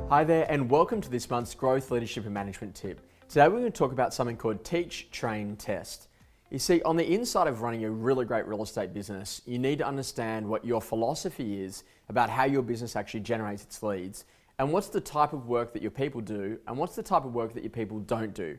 Hi there, and welcome to this month's Growth, Leadership and Management tip. Today we're going to talk about something called Teach, Train, Test. You see, on the inside of running a really great real estate business, you need to understand what your philosophy is about how your business actually generates its leads, and what's the type of work that your people do, and what's the type of work that your people don't do.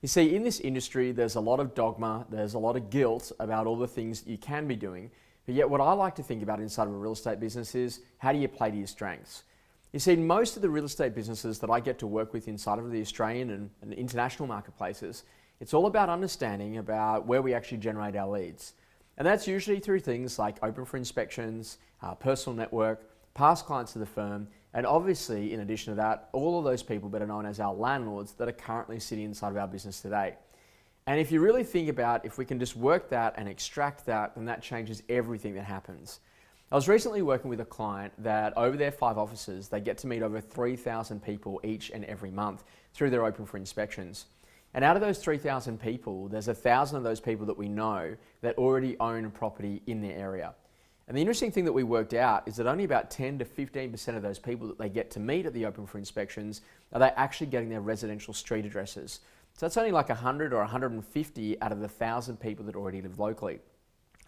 You see, in this industry, there's a lot of dogma, there's a lot of guilt about all the things that you can be doing, but yet what I like to think about inside of a real estate business is, how do you play to your strengths? You see, most of the real estate businesses that I get to work with inside of the Australian and international marketplaces, it's all about understanding about where we actually generate our leads. And that's usually through things like open for inspections, personal network, past clients of the firm, and obviously, in addition to that, all of those people better known as our landlords that are currently sitting inside of our business today. And if you really think about if we can just work that and extract that, then that changes everything that happens. I was recently working with a client that over their 5 offices, they get to meet over 3,000 people each and every month through their open for inspections. And out of those 3,000 people, there's 1,000 of those people that we know that already own property in their area. And the interesting thing that we worked out is that only about 10 to 15% of those people that they get to meet at the open for inspections are they actually getting their residential street addresses. So that's only like 100 or 150 out of the 1,000 people that already live locally.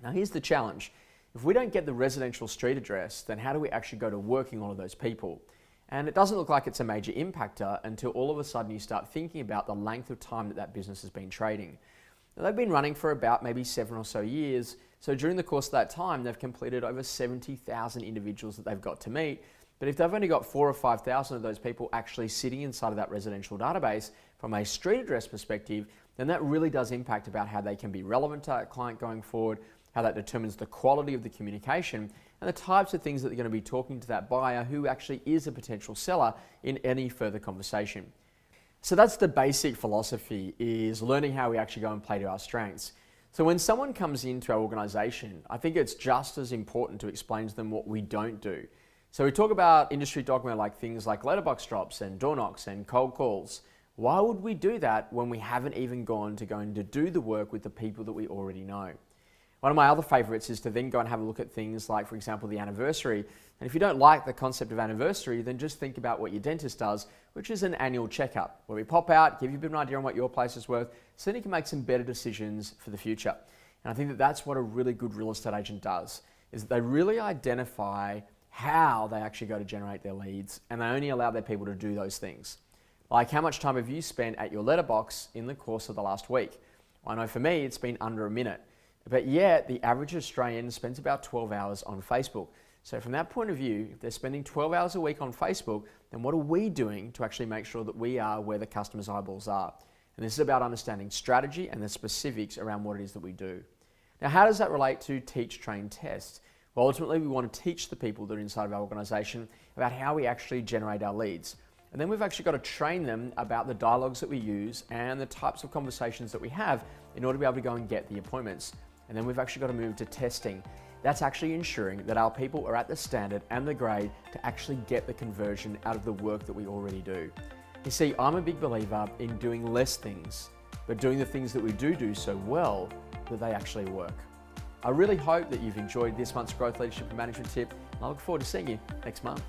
Now here's the challenge. If we don't get the residential street address, then how do we actually go to working all of those people? And it doesn't look like it's a major impactor until all of a sudden you start thinking about the length of time that that business has been trading. Now, they've been running for about maybe 7 or so years, so during the course of that time, they've completed over 70,000 individuals that they've got to meet. But if they've only got 4,000 or 5,000 of those people actually sitting inside of that residential database from a street address perspective, then that really does impact about how they can be relevant to that client going forward, how that determines the quality of the communication, and the types of things that they're going to be talking to that buyer who actually is a potential seller in any further conversation. So that's the basic philosophy, is learning how we actually go and play to our strengths. So when someone comes into our organization, I think it's just as important to explain to them what we don't do. So we talk about industry dogma like things like letterbox drops and door knocks and cold calls. Why would we do that when we haven't even going to do the work with the people that we already know? One of my other favorites is to then go and have a look at things like, for example, the anniversary. And if you don't like the concept of anniversary, then just think about what your dentist does, which is an annual checkup, where we pop out, give you a bit of an idea on what your place is worth, so then you can make some better decisions for the future. And I think that that's what a really good real estate agent does, is that they really identify how they actually go to generate their leads, and they only allow their people to do those things. Like, how much time have you spent at your letterbox in the course of the last week? I know for me, it's been under a minute. But yet, the average Australian spends about 12 hours on Facebook. So from that point of view, if they're spending 12 hours a week on Facebook, then what are we doing to actually make sure that we are where the customer's eyeballs are? And this is about understanding strategy and the specifics around what it is that we do. Now, how does that relate to Teach, Train, Test? Well, ultimately, we want to teach the people that are inside of our organization about how we actually generate our leads. And then we've actually got to train them about the dialogues that we use and the types of conversations that we have in order to be able to go and get the appointments. And then we've actually got to move to testing. That's actually ensuring that our people are at the standard and the grade to actually get the conversion out of the work that we already do. You see, I'm a big believer in doing less things, but doing the things that we do so well that they actually work. I really hope that you've enjoyed this month's Growth, Leadership and Management tip. I look forward to seeing you next month.